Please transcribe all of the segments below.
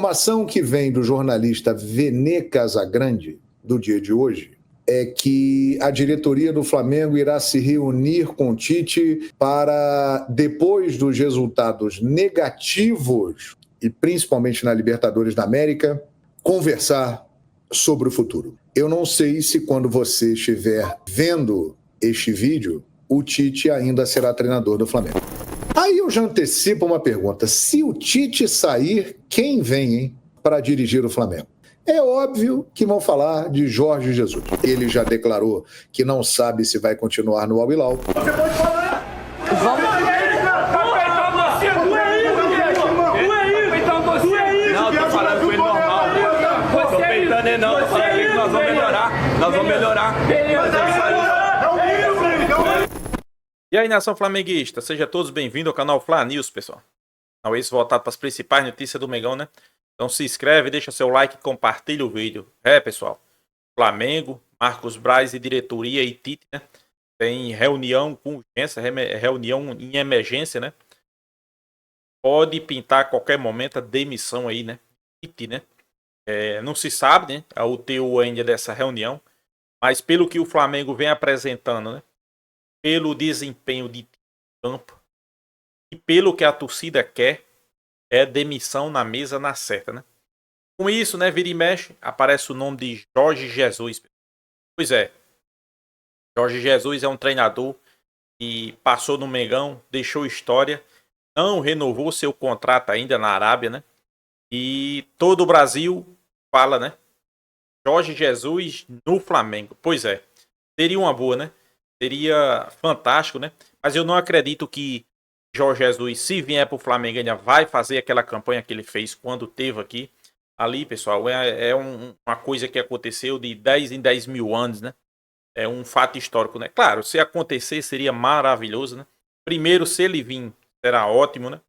A informação que vem do jornalista Vene Casagrande, do dia de hoje, é que a diretoria do Flamengo irá se reunir com o Tite para, depois dos resultados negativos, e principalmente na Libertadores da América, conversar sobre o futuro. Eu não sei se quando você estiver vendo este vídeo, o Tite ainda será treinador do Flamengo. Aí eu já antecipo uma pergunta. Se o Tite sair, quem vem, hein, para dirigir o Flamengo? É óbvio que vão falar de Jorge Jesus. Ele já declarou que não sabe se vai continuar no Al Hilal. Você pode falar? Vamos. Nós vamos melhorar. E aí, nação flamenguista, sejam todos bem-vindos ao canal Fla News, pessoal. Canal esse voltado para as principais notícias do Mengão, né? Então se inscreve, deixa seu like e compartilha o vídeo. Pessoal, Flamengo, Marcos Braz e diretoria e Tite, né? Tem reunião com urgência, reunião em emergência, né? Pode pintar a qualquer momento a demissão aí, né? Tite, né? Não se sabe, né? O teor ainda dessa reunião, mas pelo que o Flamengo vem apresentando, né? Pelo desempenho de campo e pelo que a torcida quer, é demissão na mesa na certa, né? Com isso, né, vira e mexe, aparece o nome de Jorge Jesus. Pois é, Jorge Jesus é um treinador que passou no Mengão, deixou história, não renovou seu contrato ainda na Arábia, né? E todo o Brasil fala, né? Jorge Jesus no Flamengo. Pois é, seria uma boa, né? Seria fantástico, né? Mas eu não acredito que Jorge Jesus, se vier para o Flamengo, ainda vai fazer aquela campanha que ele fez quando teve aqui. Ali, pessoal, uma coisa que aconteceu de 10 em 10 mil anos, né? É um fato histórico, né? Claro, se acontecer seria maravilhoso, né? Primeiro, se ele vir, será ótimo, né?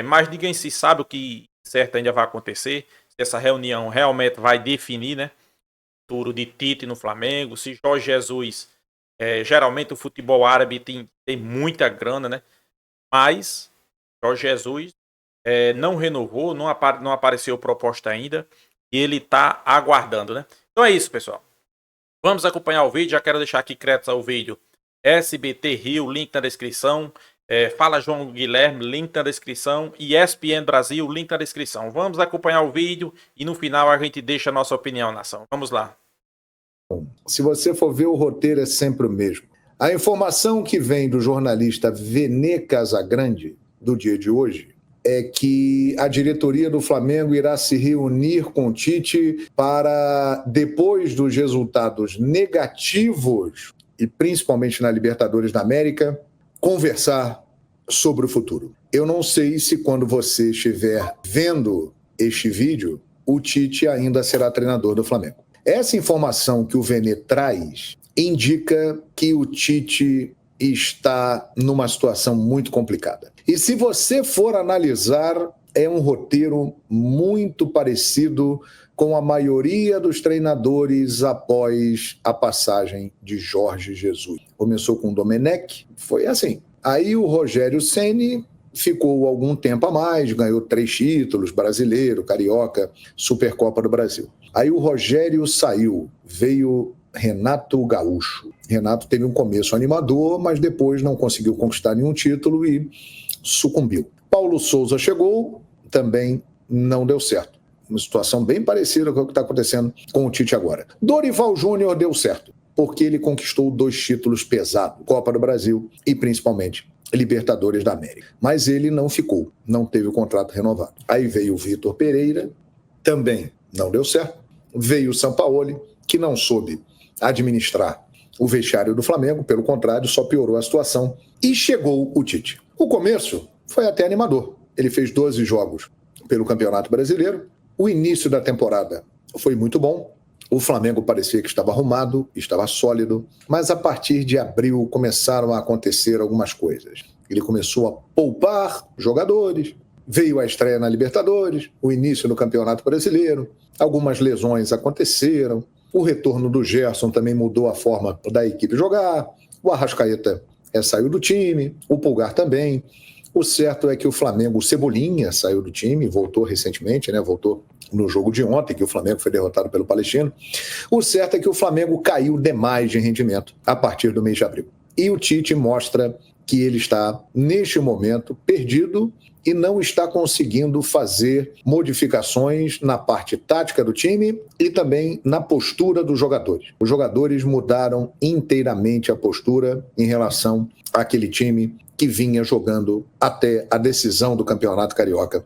Mas ninguém se sabe o que certo ainda vai acontecer. Se essa reunião realmente vai definir, né? O futuro de Tite no Flamengo. Se Jorge Jesus... geralmente o futebol árabe tem muita grana, né? Mas Jorge Jesus não renovou, não apareceu proposta ainda e ele está aguardando, né? Então é isso, pessoal. Vamos acompanhar o vídeo. Já quero deixar aqui créditos ao vídeo SBT Rio, link na descrição. Fala João Guilherme, link na descrição. E ESPN Brasil, link na descrição. Vamos acompanhar o vídeo e no final a gente deixa a nossa opinião, nação. Vamos lá. Se você for ver, o roteiro é sempre o mesmo. A informação que vem do jornalista Vene Casagrande, do dia de hoje, é que a diretoria do Flamengo irá se reunir com o Tite para, depois dos resultados negativos, e principalmente na Libertadores da América, conversar sobre o futuro. Eu não sei se quando você estiver vendo este vídeo, o Tite ainda será treinador do Flamengo. Essa informação que o Vene traz indica que o Tite está numa situação muito complicada. E se você for analisar, é um roteiro muito parecido com a maioria dos treinadores após a passagem de Jorge Jesus. Começou com o Domenech, foi assim. Aí o Rogério Ceni ficou algum tempo a mais, ganhou 3 títulos, brasileiro, carioca, Supercopa do Brasil. Aí o Rogério saiu, veio Renato Gaúcho. Renato teve um começo animador, mas depois não conseguiu conquistar nenhum título e sucumbiu. Paulo Souza chegou, também não deu certo. Uma situação bem parecida com o que está acontecendo com o Tite agora. Dorival Júnior deu certo, porque ele conquistou 2 títulos pesados, Copa do Brasil e principalmente Libertadores da América. Mas ele não ficou, não teve o contrato renovado. Aí veio o Vitor Pereira, também não deu certo. Veio o Sampaoli, que não soube administrar o vestiário do Flamengo, pelo contrário, só piorou a situação. E chegou o Tite. O começo foi até animador. Ele fez 12 jogos pelo Campeonato Brasileiro. O início da temporada foi muito bom. O Flamengo parecia que estava arrumado, estava sólido, mas a partir de abril começaram a acontecer algumas coisas. Ele começou a poupar jogadores, veio a estreia na Libertadores, o início do Campeonato Brasileiro, algumas lesões aconteceram, o retorno do Gerson também mudou a forma da equipe jogar, o Arrascaeta saiu do time, o Pulgar também, O certo é que o Flamengo, o Cebolinha, saiu do time, voltou recentemente, né? Voltou no jogo de ontem, que o Flamengo foi derrotado pelo Palestino. O certo é que o Flamengo caiu demais de rendimento a partir do mês de abril. E o Tite mostra que ele está, neste momento, perdido e não está conseguindo fazer modificações na parte tática do time e também na postura dos jogadores. Os jogadores mudaram inteiramente a postura em relação àquele time que vinha jogando até a decisão do Campeonato Carioca,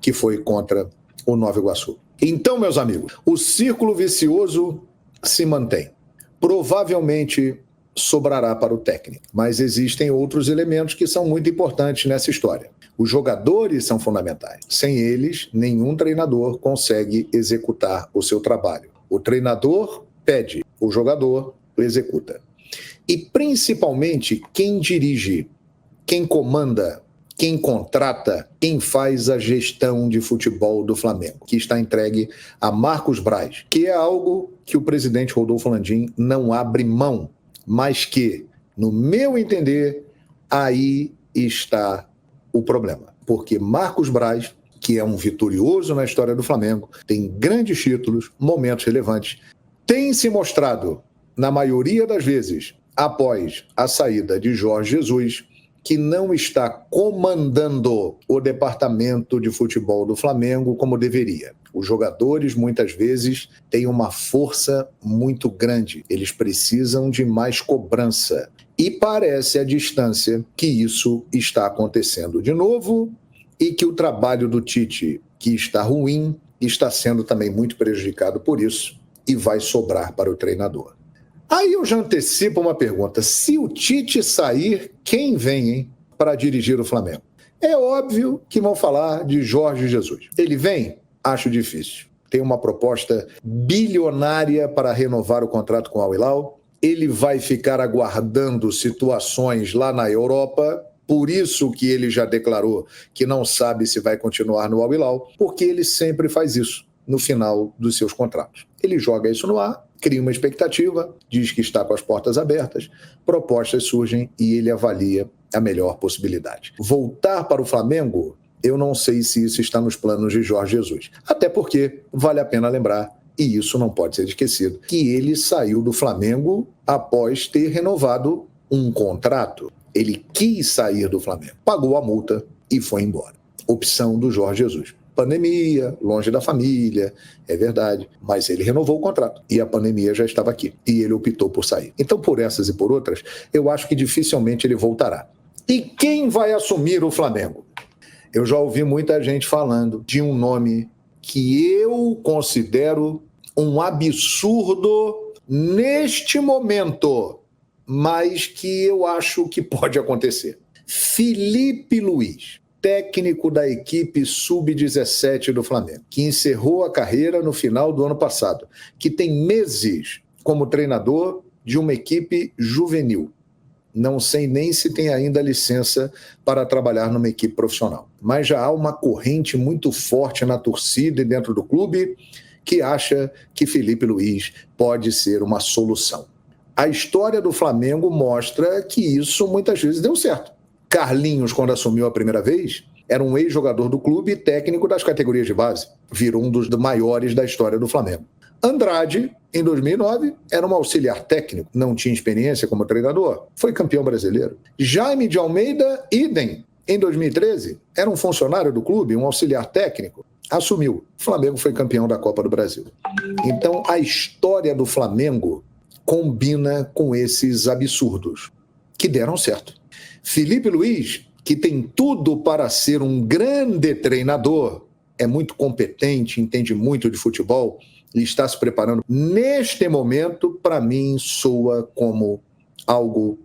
que foi contra o Nova Iguaçu. Então, meus amigos, o círculo vicioso se mantém. Provavelmente sobrará para o técnico, mas existem outros elementos que são muito importantes nessa história. Os jogadores são fundamentais. Sem eles, nenhum treinador consegue executar o seu trabalho. O treinador pede, o jogador executa. E principalmente quem dirige, quem comanda, quem contrata, quem faz a gestão de futebol do Flamengo, que está entregue a Marcos Braz, que é algo que o presidente Rodolfo Landim não abre mão, mas que, no meu entender, aí está o problema. Porque Marcos Braz, que é um vitorioso na história do Flamengo, tem grandes títulos, momentos relevantes, tem se mostrado, na maioria das vezes, após a saída de Jorge Jesus, que não está comandando o departamento de futebol do Flamengo como deveria. Os jogadores, muitas vezes, têm uma força muito grande. Eles precisam de mais cobrança. E parece à distância que isso está acontecendo de novo e que o trabalho do Tite, que está ruim, está sendo também muito prejudicado por isso e vai sobrar para o treinador. Aí eu já antecipo uma pergunta. Se o Tite sair, quem vem, hein, para dirigir o Flamengo? É óbvio que vão falar de Jorge Jesus. Ele vem? Acho difícil. Tem uma proposta bilionária para renovar o contrato com o Al Hilal. Ele vai ficar aguardando situações lá na Europa, por isso que ele já declarou que não sabe se vai continuar no Al Hilal, porque ele sempre faz isso no final dos seus contratos. Ele joga isso no ar, cria uma expectativa, diz que está com as portas abertas, propostas surgem e ele avalia a melhor possibilidade. Voltar para o Flamengo, eu não sei se isso está nos planos de Jorge Jesus. Até porque vale a pena lembrar, e isso não pode ser esquecido, que ele saiu do Flamengo após ter renovado um contrato. Ele quis sair do Flamengo, pagou a multa e foi embora. Opção do Jorge Jesus. Pandemia, longe da família, é verdade, mas ele renovou o contrato e a pandemia já estava aqui e ele optou por sair. Então, por essas e por outras, eu acho que dificilmente ele voltará. E quem vai assumir o Flamengo? Eu já ouvi muita gente falando de um nome que eu considero um absurdo neste momento, mas que eu acho que pode acontecer. Felipe Luiz, técnico da equipe Sub-17 do Flamengo, que encerrou a carreira no final do ano passado, que tem meses como treinador de uma equipe juvenil. Não sei nem se tem ainda licença para trabalhar numa equipe profissional. Mas já há uma corrente muito forte na torcida e dentro do clube que acha que Felipe Luiz pode ser uma solução. A história do Flamengo mostra que isso muitas vezes deu certo. Carlinhos, quando assumiu a primeira vez, era um ex-jogador do clube e técnico das categorias de base. Virou um dos maiores da história do Flamengo. Andrade, em 2009, era um auxiliar técnico, não tinha experiência como treinador, foi campeão brasileiro. Jaime de Almeida, idem, em 2013, era um funcionário do clube, um auxiliar técnico, assumiu. O Flamengo foi campeão da Copa do Brasil. Então, a história do Flamengo combina com esses absurdos, que deram certo. Felipe Luiz, que tem tudo para ser um grande treinador, é muito competente, entende muito de futebol e está se preparando. Neste momento, para mim, soa como algo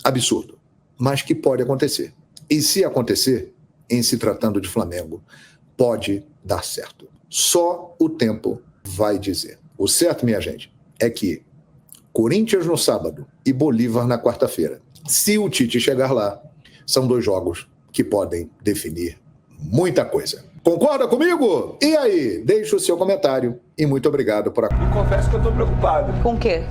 absurdo, mas que pode acontecer. E se acontecer, em se tratando de Flamengo, pode dar certo. Só o tempo vai dizer. O certo, minha gente, é que Corinthians no sábado e Bolívar na quarta-feira. Se o Tite chegar lá, são 2 jogos que podem definir muita coisa. Concorda comigo? E aí? Deixa o seu comentário e muito obrigado por acompanhar. E confesso que eu estou preocupado. Com o quê?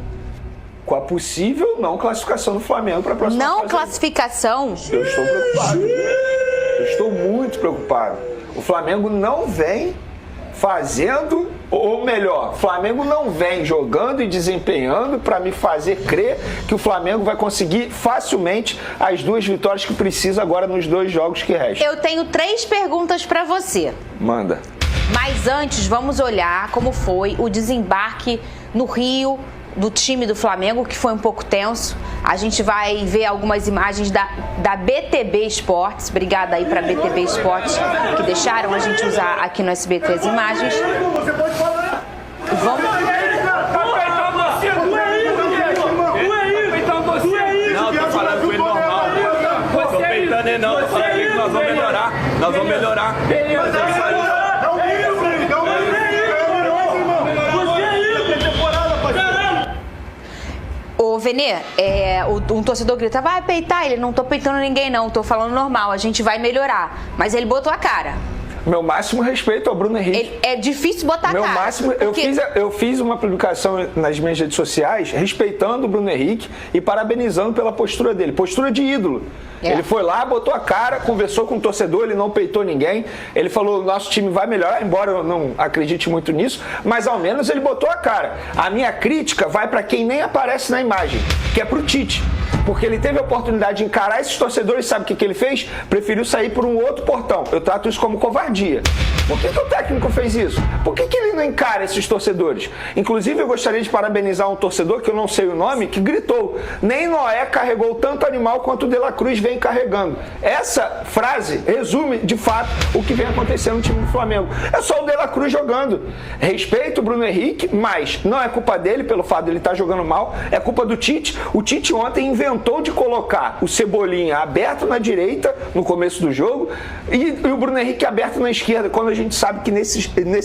Com a possível não classificação do Flamengo para a próxima fase. Não classificação? Eu estou preocupado. estou muito preocupado. O Flamengo não vem fazendo, ou melhor, o Flamengo não vem jogando e desempenhando para me fazer crer que o Flamengo vai conseguir facilmente as 2 vitórias que precisa agora nos 2 jogos que restam. Eu tenho 3 perguntas para você. Manda. Mas antes, vamos olhar como foi o desembarque no Rio do time do Flamengo, que foi um pouco tenso. A gente vai ver algumas imagens da BTB Esportes. Obrigada aí para a BTB Esportes, que deixaram a gente usar aqui no SBT as imagens. Vamos... Não, tô falando com ele normal. Tô peitando ele não, tô falando que nós vamos melhorar. Nós vamos melhorar. Ô, Venê, um torcedor grita, vai peitar, ele não tô peitando ninguém não, tô falando normal, a gente vai melhorar. Mas ele botou a cara. Meu máximo respeito ao Bruno Henrique. É difícil botar a cara. Meu máximo, eu fiz uma publicação nas minhas redes sociais respeitando o Bruno Henrique e parabenizando pela postura dele, postura de ídolo. Ele foi lá, botou a cara, conversou com o torcedor, ele não peitou ninguém. Ele falou, nosso time vai melhorar, embora eu não acredite muito nisso, mas ao menos ele botou a cara. A minha crítica vai para quem nem aparece na imagem, que é pro Tite. Porque ele teve a oportunidade de encarar esses torcedores, sabe o que ele fez? Preferiu sair por um outro portão. Eu trato isso como covardia. Por que o técnico fez isso? Por que ele não encara esses torcedores? Inclusive, eu gostaria de parabenizar um torcedor, que eu não sei o nome, que gritou, nem Noé carregou tanto animal quanto o De La Cruz vem carregando. Essa frase resume, de fato, o que vem acontecendo no time do Flamengo. É só o De La Cruz jogando. Respeito o Bruno Henrique, mas não é culpa dele, pelo fato de ele estar jogando mal, é culpa do Tite. O Tite ontem inventou de colocar o Cebolinha aberto na direita, no começo do jogo, e o Bruno Henrique aberto na esquerda, quando a gente sabe que nesse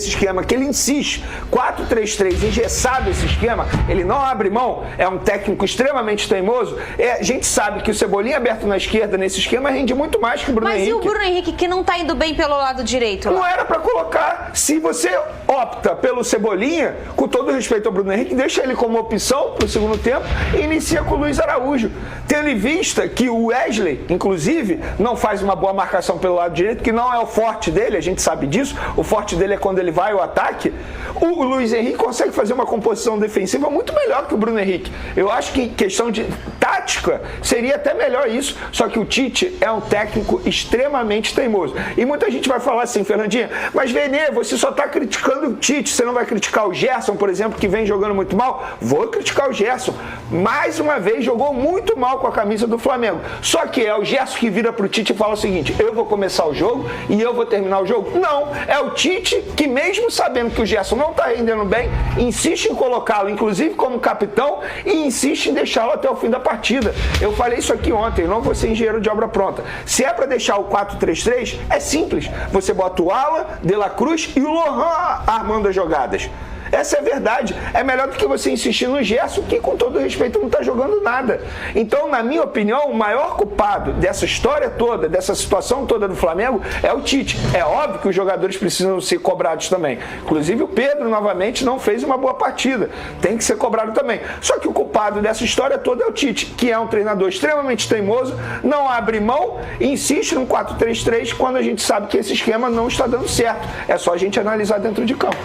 esquema, que ele insiste, 4-3-3, engessado esse esquema, ele não abre mão, é um técnico extremamente teimoso, a gente sabe que o Cebolinha aberto na esquerda, nesse esquema, rende muito mais que o Bruno Henrique. Mas e o Bruno Henrique, que não tá indo bem pelo lado direito lá? Não era pra colocar. Se você opta pelo Cebolinha, com todo respeito ao Bruno Henrique, deixa ele como opção pro segundo tempo e inicia com o Luiz Araújo. Tendo em vista que o Wesley, inclusive, não faz uma boa marcação pelo lado direito, que não é o forte dele, a gente sabe disso, o forte dele é quando ele vai ao ataque, o Luiz Henrique consegue fazer uma composição defensiva muito melhor que o Bruno Henrique. Eu acho que questão de tática seria até melhor isso, só que o Tite é um técnico extremamente teimoso. E muita gente vai falar assim, Fernandinha, mas Venê, você só está criticando o Tite, você não vai criticar o Gerson, por exemplo, que vem jogando muito mal? Vou criticar o Gerson. Mais uma vez, jogou muito mal com a camisa do Flamengo. Só que é o Gerson que vira pro Tite e fala o seguinte, eu vou começar o jogo e eu vou terminar o jogo? Não, é o Tite que, mesmo sabendo que o Gerson não está rendendo bem, insiste em colocá-lo, inclusive como capitão, e insiste em deixá-lo até o fim da partida. Eu falei isso aqui ontem, não vou ser engenheiro de obra pronta. Se é para deixar o 4-3-3, é simples. Você bota o Alan, De La Cruz e o Lohan armando as jogadas. Essa é a verdade. É melhor do que você insistir no Gerson, que, com todo respeito, não está jogando nada. Então, na minha opinião, o maior culpado dessa história toda, dessa situação toda do Flamengo, é o Tite. É óbvio que os jogadores precisam ser cobrados também. Inclusive, o Pedro, novamente, não fez uma boa partida. Tem que ser cobrado também. Só que o culpado dessa história toda é o Tite, que é um treinador extremamente teimoso, não abre mão e insiste no 4-3-3 quando a gente sabe que esse esquema não está dando certo. É só a gente analisar dentro de campo.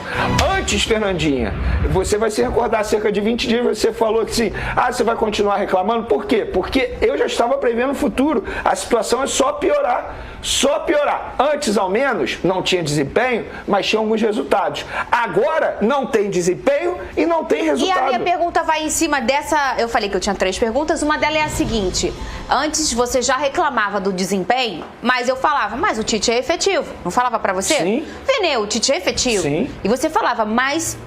Antes, Fernandinho, você vai se recordar, cerca de 20 dias você falou que sim, você vai continuar reclamando, por quê? Porque eu já estava prevendo o futuro, a situação é só piorar, antes ao menos não tinha desempenho, mas tinha alguns resultados, agora não tem desempenho e não tem resultado. E a minha pergunta vai em cima dessa, eu falei que eu tinha 3 perguntas, uma delas é a seguinte, antes você já reclamava do desempenho, mas eu falava, mas o Tite é efetivo, não falava pra você? Sim. Venê, o Tite é efetivo. Sim. E você falava, mas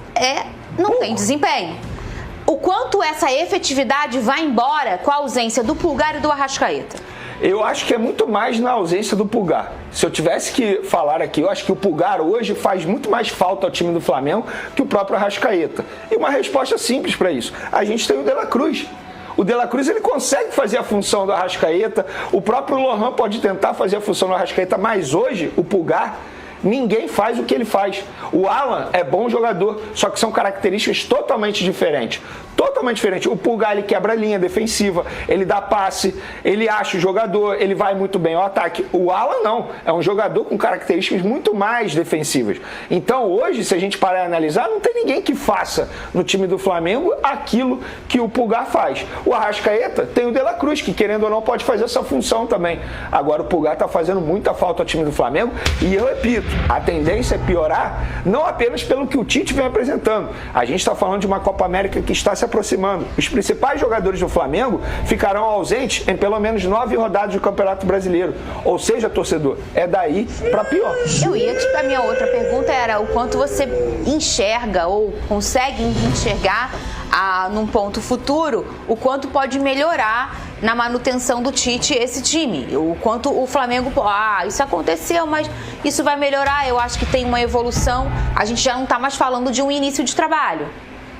não tem desempenho. O quanto essa efetividade vai embora com a ausência do Pulgar e do Arrascaeta? Eu acho que é muito mais na ausência do Pulgar. Se eu tivesse que falar aqui, eu acho que o Pulgar hoje faz muito mais falta ao time do Flamengo que o próprio Arrascaeta. E uma resposta simples para isso. A gente tem o De La Cruz. O De La Cruz, ele consegue fazer a função do Arrascaeta, o próprio Lohan pode tentar fazer a função do Arrascaeta, mas hoje o Pulgar Ninguém faz o que ele faz. O Alan é bom jogador, só que são características totalmente diferentes. Totalmente diferente. O Pulgar, ele quebra a linha defensiva, ele dá passe, ele acha o jogador, ele vai muito bem ao ataque. O Alan não, é um jogador com características muito mais defensivas. Então hoje, se a gente parar e analisar, não tem ninguém que faça no time do Flamengo aquilo que o Pulgar faz. O Arrascaeta tem o De La Cruz, que querendo ou não pode fazer essa função também. Agora o Pulgar está fazendo muita falta ao time do Flamengo e eu repito, a tendência é piorar, não apenas pelo que o Tite vem apresentando. A gente está falando de uma Copa América que está se aproximando. Os principais jogadores do Flamengo ficarão ausentes em pelo menos 9 rodadas do Campeonato Brasileiro. Ou seja, torcedor, é daí para pior. A minha outra pergunta era o quanto você enxerga ou consegue enxergar num ponto futuro o quanto pode melhorar na manutenção do Tite esse time. O quanto o Flamengo... isso aconteceu, mas isso vai melhorar. Eu acho que tem uma evolução. A gente já não está mais falando de um início de trabalho.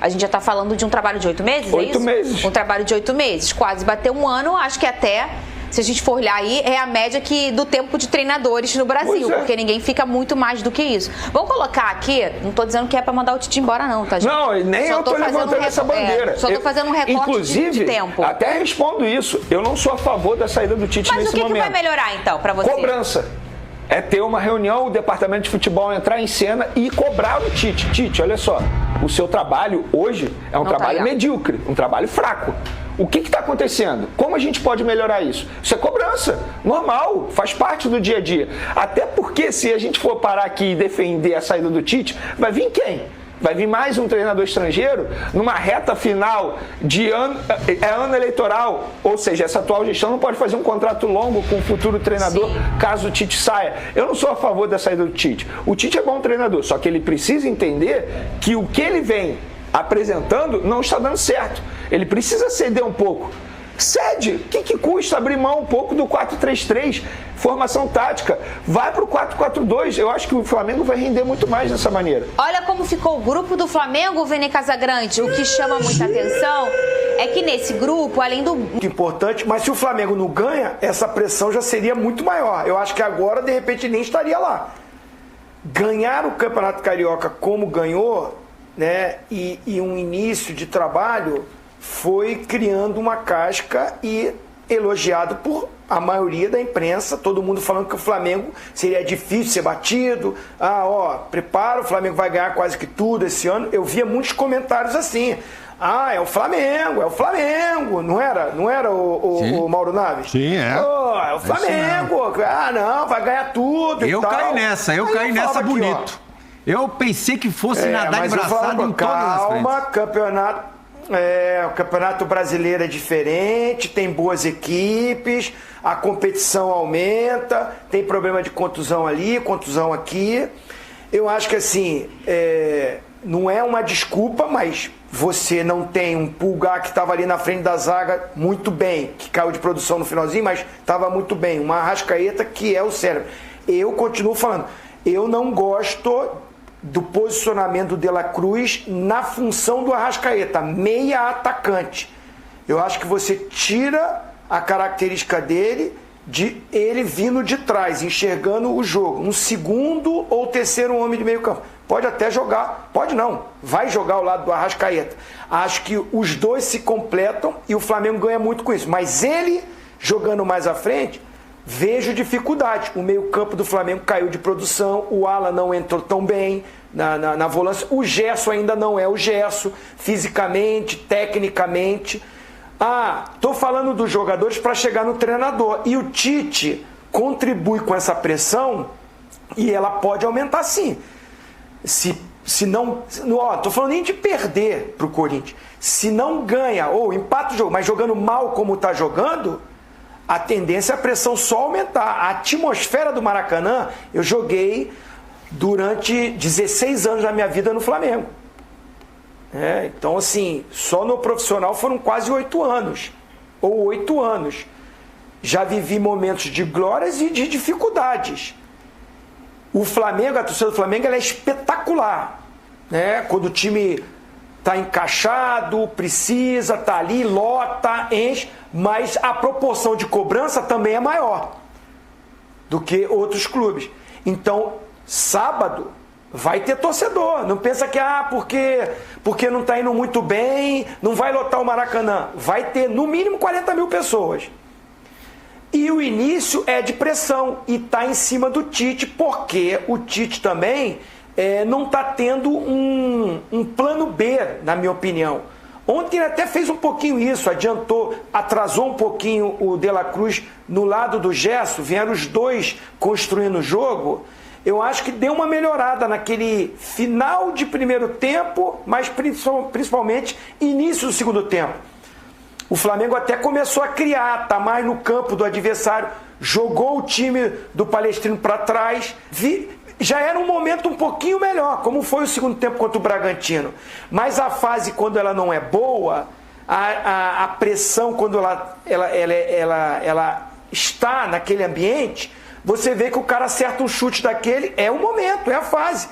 A gente já está falando de um trabalho de 8 meses, 8 meses. Um trabalho de 8 meses. Quase bateu um ano. Acho que até... Se a gente for olhar aí, é a média do tempo de treinadores no Brasil, porque ninguém fica muito mais do que isso. Vamos colocar aqui, não estou dizendo que é para mandar o Tite embora não, tá, gente? Não, nem eu estou levantando essa bandeira. Só estou fazendo um recorte de tempo. Até respondo isso, eu não sou a favor da saída do Tite nesse momento. Mas o que vai melhorar então para você? Cobrança. É ter uma reunião, o departamento de futebol entrar em cena e cobrar o Tite. Tite, olha só, o seu trabalho hoje é um trabalho medíocre, um trabalho fraco. O que está acontecendo? Como a gente pode melhorar isso? Isso é cobrança, normal, faz parte do dia a dia. Até porque se a gente for parar aqui e defender a saída do Tite, vai vir quem? Vai vir mais um treinador estrangeiro numa reta final de ano eleitoral. Ou seja, essa atual gestão não pode fazer um contrato longo com o futuro treinador caso o Tite saia. Eu não sou a favor da saída do Tite. O Tite é bom treinador, só que ele precisa entender que o que ele vem apresentando não está dando certo. Ele precisa ceder um pouco. Cede. O que custa abrir mão um pouco do 4-3-3? Formação tática. Vai para o 4-4-2. Eu acho que o Flamengo vai render muito mais dessa maneira. Olha como ficou o grupo do Flamengo, Vene Casagrande. O que chama muita atenção é que nesse grupo, além do... Muito importante, mas se o Flamengo não ganha, essa pressão já seria muito maior. Eu acho que agora, de repente, nem estaria lá. Ganhar o Campeonato Carioca como ganhou, né, e um início de trabalho... foi criando uma casca e elogiado por a maioria da imprensa, todo mundo falando que o Flamengo seria difícil ser batido, prepara, o Flamengo vai ganhar quase que tudo esse ano. Eu via muitos comentários assim, é o Flamengo, não era o Mauro Naves? Sim, é. É o Flamengo, não, vai ganhar tudo e tal. Eu caí nessa bonito. Eu pensei que fosse nadar de braçada em todas as frentes. Calma, o Campeonato Brasileiro é diferente, tem boas equipes, a competição aumenta, tem problema de contusão ali, contusão aqui. Eu acho que assim, não é uma desculpa, mas você não tem um Pulgar que estava ali na frente da zaga muito bem, que caiu de produção no finalzinho, mas estava muito bem. Uma Arrascaeta que é o cérebro. Eu continuo falando, eu não gosto do posicionamento do De La Cruz na função do Arrascaeta, meia atacante. Eu acho que você tira a característica dele de ele vindo de trás, enxergando o jogo. Um segundo ou terceiro homem de meio campo. Pode até jogar, pode não, vai jogar ao lado do Arrascaeta. Acho que os dois se completam e o Flamengo ganha muito com isso. Mas ele, jogando mais à frente, vejo dificuldade. O meio-campo do Flamengo caiu de produção, o Alan não entrou tão bem na volância, o Gerson ainda não é o Gerson, fisicamente, tecnicamente. Tô falando dos jogadores para chegar no treinador. E o Tite contribui com essa pressão e ela pode aumentar sim. Se não... tô falando nem de perder para o Corinthians. Se não ganha ou empata o jogo, mas jogando mal como está jogando, a tendência é a pressão só aumentar. A atmosfera do Maracanã, eu joguei durante 16 anos da minha vida no Flamengo. Então, assim, só no profissional foram quase 8 anos. Ou 8 anos. Já vivi momentos de glórias e de dificuldades. O Flamengo, a torcida do Flamengo, ela é espetacular. Quando o time está encaixado, precisa, está ali, lota, enche, mas a proporção de cobrança também é maior do que outros clubes. Então, sábado vai ter torcedor. Não pensa que porque não está indo muito bem, não vai lotar o Maracanã. Vai ter no mínimo 40 mil pessoas. E o início é de pressão e está em cima do Tite, porque o Tite também não está tendo um plano B, na minha opinião. Ontem ele até fez um pouquinho isso, atrasou um pouquinho o De La Cruz no lado do Gerson, vieram os dois construindo o jogo. Eu acho que deu uma melhorada naquele final de primeiro tempo, mas principalmente início do segundo tempo. O Flamengo até começou a criar, tá mais no campo do adversário, jogou o time do Palestrino para trás. Já era um momento um pouquinho melhor, como foi o segundo tempo contra o Bragantino. Mas a fase, quando ela não é boa, a pressão, quando ela está naquele ambiente, você vê que o cara acerta um chute daquele, é o momento, é a fase.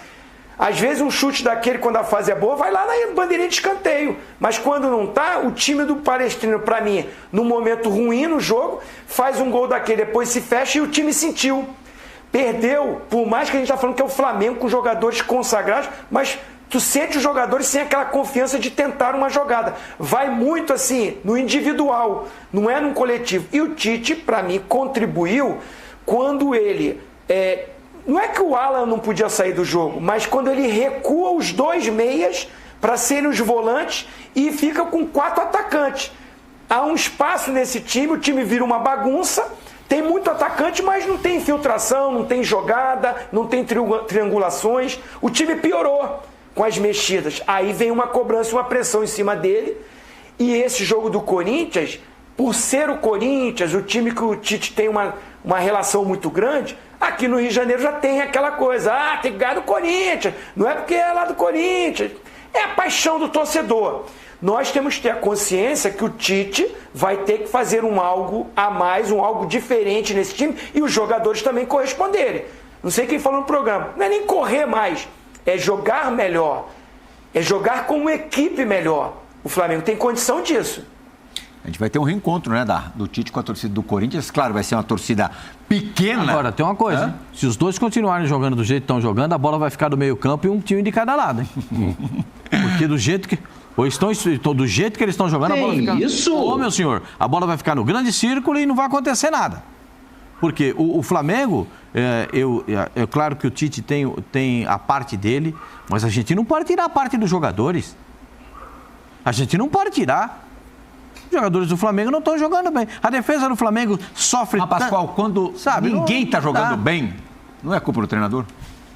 Às vezes um chute daquele, quando a fase é boa, vai lá na bandeirinha de escanteio. Mas quando não tá, o time do Palestrino, para mim, num momento ruim no jogo, faz um gol daquele, depois se fecha e o time sentiu. Perdeu, por mais que a gente está falando que é o Flamengo com jogadores consagrados, mas tu sente os jogadores sem aquela confiança de tentar uma jogada. Vai muito assim, no individual, não é no coletivo. E o Tite, para mim, contribuiu quando ele... não é que o Alan não podia sair do jogo, mas quando ele recua os dois meias para serem os volantes e fica com 4 atacantes. Há um espaço nesse time, o time vira uma bagunça, tem muito atacante, mas não tem infiltração, não tem jogada, não tem triangulações. O time piorou com as mexidas. Aí vem uma cobrança, uma pressão em cima dele. E esse jogo do Corinthians, por ser o Corinthians, o time que o Tite tem uma relação muito grande, aqui no Rio de Janeiro já tem aquela coisa, tem que ganhar do Corinthians, não é porque é lá do Corinthians, é a paixão do torcedor. Nós temos que ter a consciência que o Tite vai ter que fazer algo a mais, algo diferente nesse time, e os jogadores também corresponderem. Não sei quem falou no programa, não é nem correr mais, é jogar melhor, é jogar com uma equipe melhor. O Flamengo tem condição disso. A gente vai ter um reencontro, né, do Tite com a torcida do Corinthians. Claro, vai ser uma torcida pequena. Agora, tem uma coisa. Se os dois continuarem jogando do jeito que estão jogando, a bola vai ficar do meio campo e um time de cada lado, hein? Porque do jeito que eles estão jogando, a bola fica... Isso! Ô, meu senhor, a bola vai ficar no grande círculo e não vai acontecer nada. Porque o Flamengo, é claro que o Tite tem a parte dele, mas a gente não pode tirar a parte dos jogadores. A gente não pode tirar. Os jogadores do Flamengo não estão jogando bem. A defesa do Flamengo sofre... Mas, Pascoal, quando ninguém está jogando bem, não é culpa do treinador?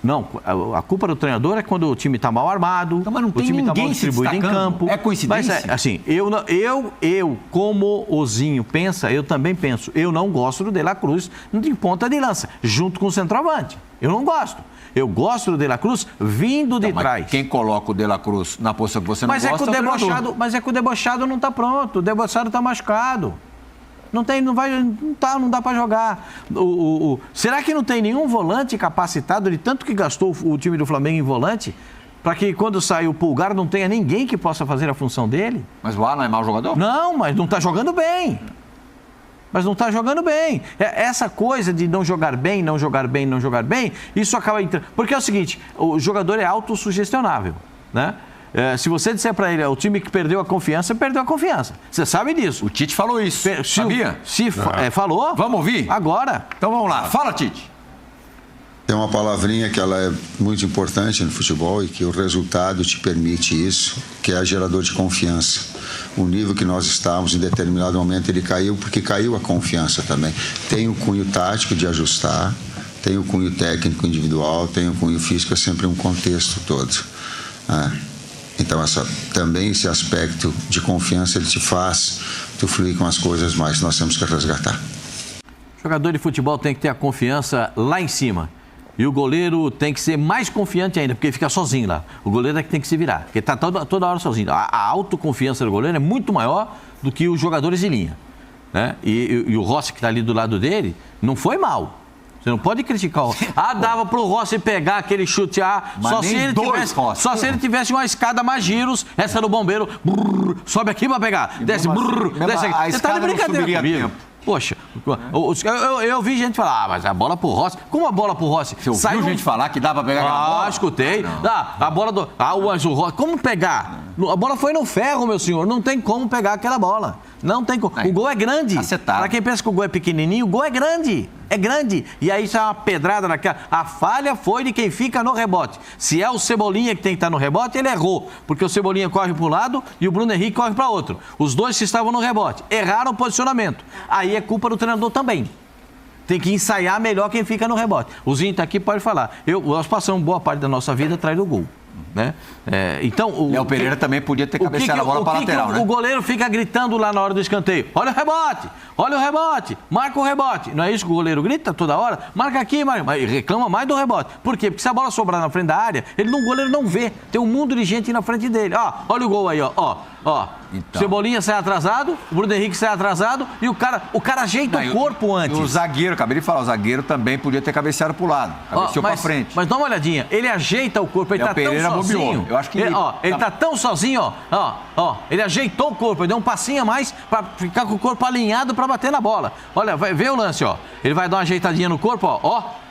Não, a culpa do treinador é quando o time está mal armado, não, mas não tem o time está mal distribuído em campo. É coincidência? Mas assim, eu como o Zinho pensa, eu também penso, eu não gosto do De La Cruz de ponta de lança, junto com o centroavante. Eu não gosto. Eu gosto do De La Cruz vindo de trás. Quem coloca o De La Cruz na posição que você não gosta Mas é que o debochado não está pronto, o debochado está machucado. Não dá para jogar. Será que não tem nenhum volante capacitado, de tanto que gastou o time do Flamengo em volante, para que quando sair o Pulgar não tenha ninguém que possa fazer a função dele? Mas o Alan é mau jogador? Não, mas não está jogando bem. Essa coisa de não jogar bem, isso acaba entrando. Porque é o seguinte, o jogador é autossugestionável, né? Se você disser para ele, o time que perdeu a confiança, perdeu a confiança. Você sabe disso. O Tite falou isso, sabia? Falou? Vamos ouvir? Agora. Então vamos lá. Fala, Tite. Tem uma palavrinha que ela é muito importante no futebol e que o resultado te permite isso, que é gerador de confiança. O nível que nós estávamos, em determinado momento, ele caiu porque caiu a confiança também. Tem o cunho tático de ajustar, tem o cunho técnico individual, tem o cunho físico, é sempre um contexto todo. Então, também esse aspecto de confiança, ele te faz tu fluir com as coisas mais. Nós temos que resgatar. O jogador de futebol tem que ter a confiança lá em cima. E o goleiro tem que ser mais confiante ainda, porque ele fica sozinho lá. O goleiro é que tem que se virar, porque está toda hora sozinho. A autoconfiança do goleiro é muito maior do que os jogadores de linha, né? E o Rossi, que está ali do lado dele, não foi mal. Você não pode criticar o... dava pro Rossi pegar aquele chute só se ele tivesse uma escada mais giros, essa do bombeiro, sobe aqui pra pegar, desce, desce aqui. Você tá de brincadeira comigo. Poxa, Eu vi gente falar, mas a bola pro Rossi. Como a bola pro Rossi? Você ouviu gente falar que dá pra pegar aquela bola? Escutei. A bola do. Mas o Rossi. Como pegar? A bola foi no ferro, meu senhor. Não tem como pegar aquela bola. Não tem como. O gol é grande. Pra quem pensa que o gol é pequenininho, o gol é grande. É grande. E aí isso é uma pedrada naquela. A falha foi de quem fica no rebote. Se é o Cebolinha que tem que estar no rebote, ele errou. Porque o Cebolinha corre para um lado e o Bruno Henrique corre para outro. Os dois que estavam no rebote erraram o posicionamento. Aí é culpa do treinador também. Tem que ensaiar melhor quem fica no rebote. O Zinho está aqui, pode falar. Nós passamos boa parte da nossa vida atrás do gol. Né? Então, o Léo Pereira também podia ter cabeceado a bola para a lateral, né? O goleiro fica gritando lá na hora do escanteio: olha o rebote, marca o rebote. Não é isso que o goleiro grita toda hora? Marca aqui, mas reclama mais do rebote. Por quê? Porque se a bola sobrar na frente da área, o goleiro não vê. Tem um mundo de gente na frente dele. Olha o gol aí, ó. Então. Cebolinha sai atrasado, o Bruno Henrique sai atrasado e o cara ajeita o corpo antes. O zagueiro, acabei de falar, o zagueiro também podia ter cabeceado pro lado. Cabeceou pra frente. Mas dá uma olhadinha, ele ajeita o corpo, ele tá tão sozinho. Eu acho que ele tá tão sozinho, ele ajeitou o corpo, ele deu um passinho a mais pra ficar com o corpo alinhado pra bater na bola. Olha, vê o lance, ele vai dar uma ajeitadinha no corpo,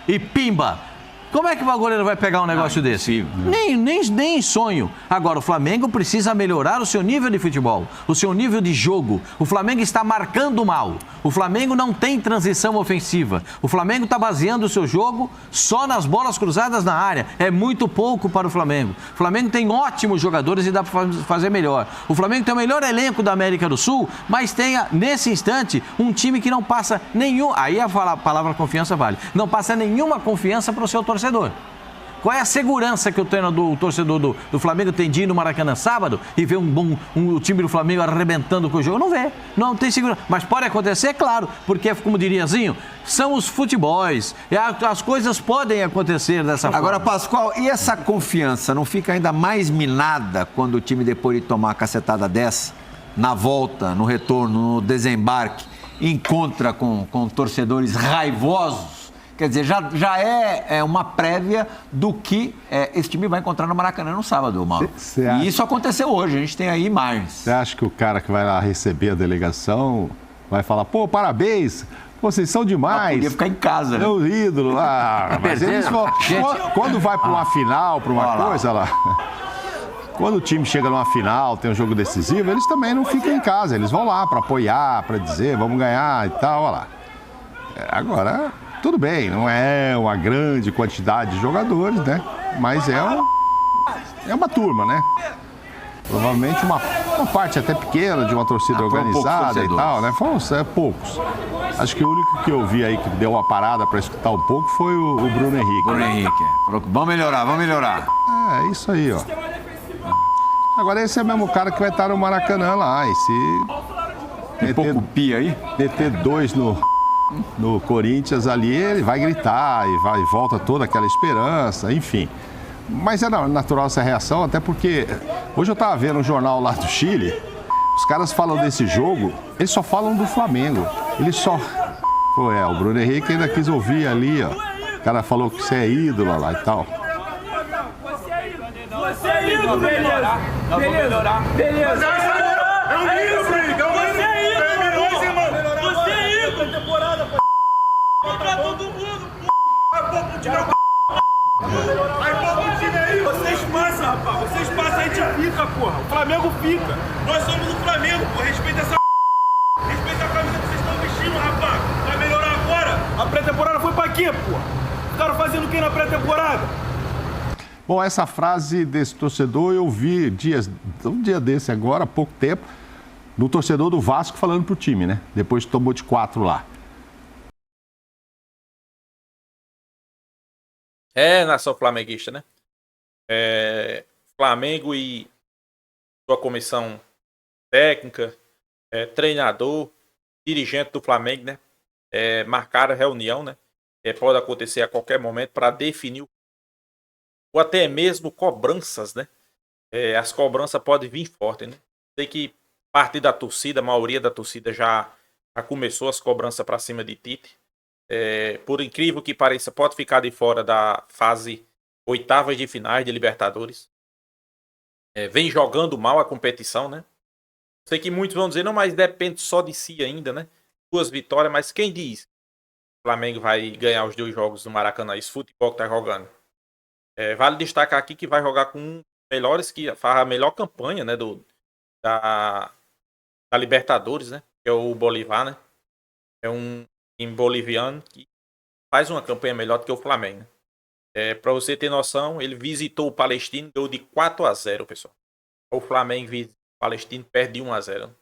e pimba. Como é que o goleiro vai pegar um negócio desse? Nem em sonho. Agora, o Flamengo precisa melhorar o seu nível de futebol, o seu nível de jogo. O Flamengo está marcando mal. O Flamengo não tem transição ofensiva. O Flamengo está baseando o seu jogo só nas bolas cruzadas na área. É muito pouco para o Flamengo. O Flamengo tem ótimos jogadores e dá para fazer melhor. O Flamengo tem o melhor elenco da América do Sul, mas tem, nesse instante, um time que não passa nenhum... Aí a palavra confiança vale. Não passa nenhuma confiança para o seu torcedor. Qual é a segurança que o torcedor do Flamengo tem de ir no Maracanã sábado e ver o time do Flamengo arrebentando com o jogo? Não vê, não tem segurança. Mas pode acontecer, claro, porque, como diria Zinho, são os futebols. As coisas podem acontecer dessa forma. Agora, Pascoal, e essa confiança não fica ainda mais minada quando o time, depois de tomar a cacetada dessa, na volta, no retorno, no desembarque, encontra com torcedores raivosos? Quer dizer, já é uma prévia do que esse time vai encontrar no Maracanã no sábado, Mauro. E isso aconteceu hoje, a gente tem aí imagens. Você acha que o cara que vai lá receber a delegação vai falar, parabéns, vocês são demais. Podia ficar em casa, né? É o ídolo lá. Mas eles vão, quando vai para uma final, para uma coisa lá... Quando o time chega numa final, tem um jogo decisivo, eles também não ficam em casa. Eles vão lá para apoiar, para dizer, vamos ganhar e tal, olha lá. Agora... Tudo bem, não é uma grande quantidade de jogadores, né? Mas é uma turma, né? Provavelmente uma parte até pequena de uma torcida organizada e tal, né? Foram poucos. Acho que o único que eu vi aí que deu uma parada para escutar um pouco foi o Bruno Henrique. Bruno Henrique. Vamos melhorar. É isso aí, ó. Agora esse é o mesmo cara que vai estar no Maracanã lá. E se tem pouco pia aí? Meter 2 no Corinthians ali, ele vai gritar e volta toda aquela esperança, enfim. Mas é natural essa reação, até porque hoje eu estava vendo um jornal lá do Chile, os caras falam desse jogo, eles só falam do Flamengo. Eles só... o Bruno Henrique ainda quis ouvir ali, ó. O cara falou que você é ídolo lá e tal. Você é ídolo, beleza. Beleza. É um ídolo, temporada, pô. Pra todo mundo, pô. Vai pôr pro time, vai pôr pro time aí. Vocês passam, rapaz. Vocês passam, a gente fica, porra. O Flamengo fica. Nós somos o Flamengo, pô. Respeita essa Respeita a camisa que vocês estão vestindo, rapaz. Vai melhorar agora. A pré-temporada foi pra quê, pô? Ficaram fazendo o que na pré-temporada? Bom, essa frase desse torcedor eu vi um dia desse agora, há pouco tempo, do torcedor do Vasco falando pro time, né? Depois tomou de 4 lá. Nação flamenguista, né? Flamengo e sua comissão técnica, treinador, dirigente do Flamengo, né? Marcaram a reunião, né? Pode acontecer a qualquer momento para definir ou até mesmo cobranças, né? As cobranças podem vir fortes, né? Sei que parte da torcida, a maioria da torcida já começou as cobranças para cima de Tite. Por incrível que pareça, pode ficar de fora da fase oitavas de finais de Libertadores. Vem jogando mal a competição, né? Sei que muitos vão dizer, não, mas depende só de si ainda, né? 2 vitórias, mas quem diz que o Flamengo vai ganhar os 2 jogos do Maracanã? Esse futebol que tá jogando. Vale destacar aqui que vai jogar com um melhores que faz a melhor campanha, né, da Libertadores, né, que é o Bolívar, né? É um time boliviano que faz uma campanha melhor do que o Flamengo, né? Para você ter noção, ele visitou o Palestino, deu de 4-0, pessoal. O Flamengo visita o Palestino, perde de 1-0.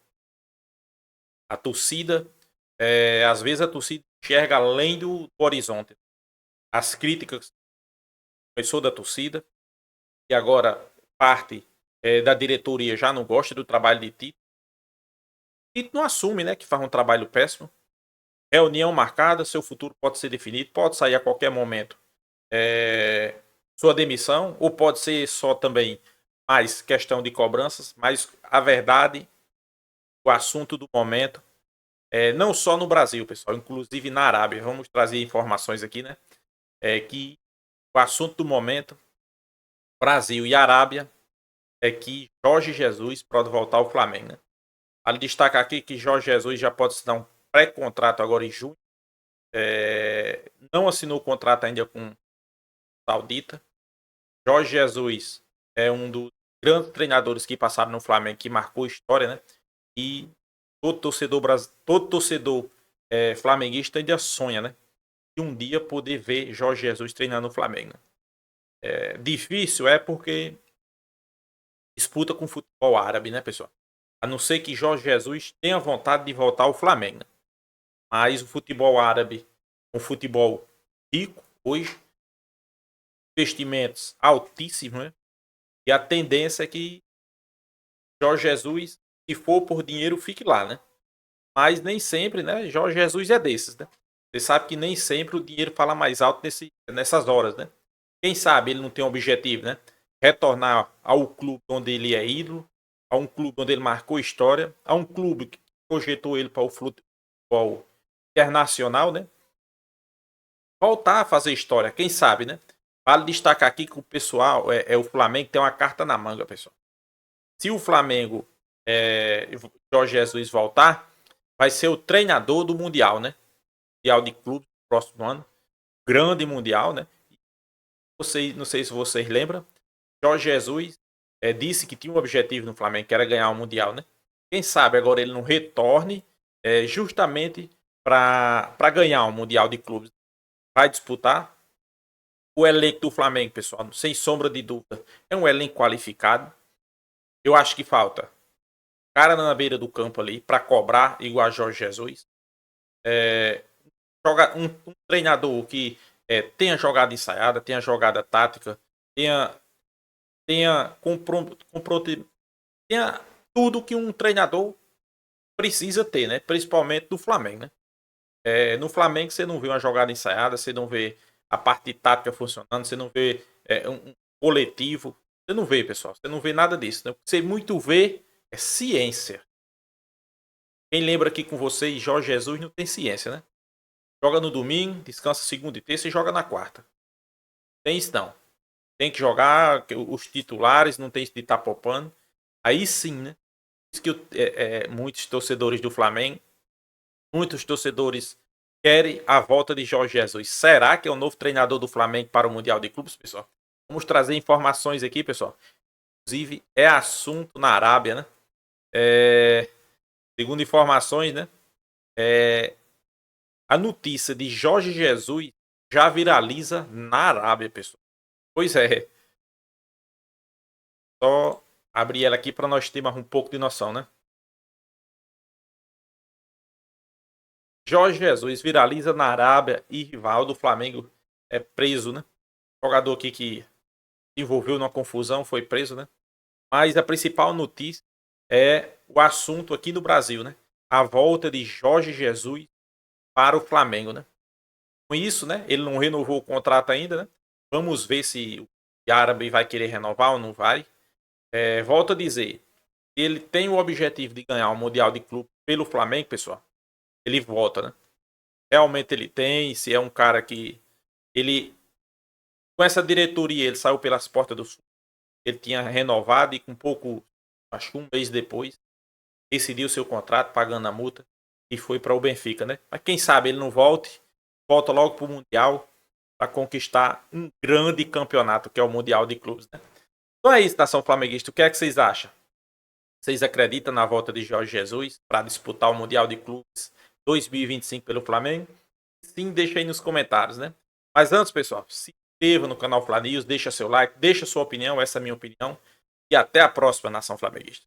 A torcida, às vezes a torcida enxerga além do horizonte. As críticas começou da torcida e agora parte da diretoria já não gosta do trabalho de Tite. Tite não assume, né, que faz um trabalho péssimo. Reunião marcada, seu futuro pode ser definido, pode sair a qualquer momento sua demissão, ou pode ser só também mais questão de cobranças, mas a verdade, o assunto do momento, não só no Brasil, pessoal, inclusive na Arábia, vamos trazer informações aqui, né, que o assunto do momento, Brasil e Arábia, é que Jorge Jesus pode voltar ao Flamengo, né? Vale destacar aqui que Jorge Jesus já pode assinar um pré-contrato agora em junho, não assinou o contrato ainda com Saudita. Jorge Jesus é um dos grandes treinadores que passaram no Flamengo, que marcou história, né? E todo torcedor flamenguista ainda sonha, né, de um dia poder ver Jorge Jesus treinando no Flamengo, né? Difícil porque disputa com o futebol árabe, né, pessoal? A não ser que Jorge Jesus tenha vontade de voltar ao Flamengo, né? Mas o futebol árabe, um futebol rico hoje, investimentos altíssimos, né? E a tendência é que Jorge Jesus, se for por dinheiro, fique lá, né? Mas nem sempre, né? Jorge Jesus é desses, né? Você sabe que nem sempre o dinheiro fala mais alto nessas horas, né? Quem sabe ele não tem um objetivo, né? Retornar ao clube onde ele é ídolo, a um clube onde ele marcou história, a um clube que projetou ele para o futebol internacional, né? Voltar a fazer história, quem sabe, né? Vale destacar aqui que o pessoal, o Flamengo tem uma carta na manga, pessoal. Se o Flamengo, Jorge Jesus voltar, vai ser o treinador do Mundial, né? Mundial de clubes no próximo ano. Grande Mundial, né? Não sei se vocês lembram, Jorge Jesus disse que tinha um objetivo no Flamengo, que era ganhar o Mundial, né? Quem sabe agora ele não retorne justamente para ganhar o Mundial de clubes. Vai disputar. O elenco do Flamengo, pessoal, sem sombra de dúvida, é um elenco qualificado. Eu acho que falta cara na beira do campo ali para cobrar igual a Jorge Jesus. Joga um treinador que tenha jogada ensaiada, tenha jogada tática, tenha tudo que um treinador precisa ter, né? Principalmente do Flamengo, né? No Flamengo você não vê uma jogada ensaiada, você não vê a parte tática funcionando, você não vê um coletivo, você não vê, pessoal, você não vê nada disso, né? O que você muito vê é ciência. Quem lembra aqui com vocês, Jorge Jesus não tem ciência, né? Joga no domingo, descansa segunda e terça e joga na quarta. Tem isso não. Tem que jogar os titulares, não tem isso de estar poupando. Aí sim, né? Isso que muitos torcedores do Flamengo, muitos torcedores querem a volta de Jorge Jesus. Será que é o novo treinador do Flamengo para o Mundial de Clubes, pessoal? Vamos trazer informações aqui, pessoal. Inclusive, é assunto na Arábia, né? Segundo informações, né? A notícia de Jorge Jesus já viraliza na Arábia, pessoal. Pois é. Só abrir ela aqui para nós termos um pouco de noção, né? Jorge Jesus viraliza na Arábia e rival do Flamengo é preso, né? Jogador aqui que se envolveu numa confusão foi preso, né? Mas a principal notícia é o assunto aqui no Brasil, né? A volta de Jorge Jesus para o Flamengo, né? Com isso, né? Ele não renovou o contrato ainda, né? Vamos ver se o árabe vai querer renovar ou não vai. Volto a dizer, ele tem o objetivo de ganhar o Mundial de Clube pelo Flamengo, pessoal. Ele volta, né? Realmente ele tem. Se é um cara que ele, com essa diretoria, ele saiu pelas portas do sul. Ele tinha renovado e com pouco, acho que um mês depois, decidiu seu contrato pagando a multa. e foi para o Benfica, né? Mas quem sabe ele não volta logo para o Mundial para conquistar um grande campeonato que é o Mundial de Clubes, né? Então é isso, nação flamenguista. O que é que vocês acham? Vocês acreditam na volta de Jorge Jesus para disputar o Mundial de Clubes 2025 pelo Flamengo? Sim, deixa aí nos comentários, né? Mas antes, pessoal, se inscreva no canal Fla News, deixa seu like, deixa sua opinião, essa é a minha opinião. E até a próxima, nação flamenguista.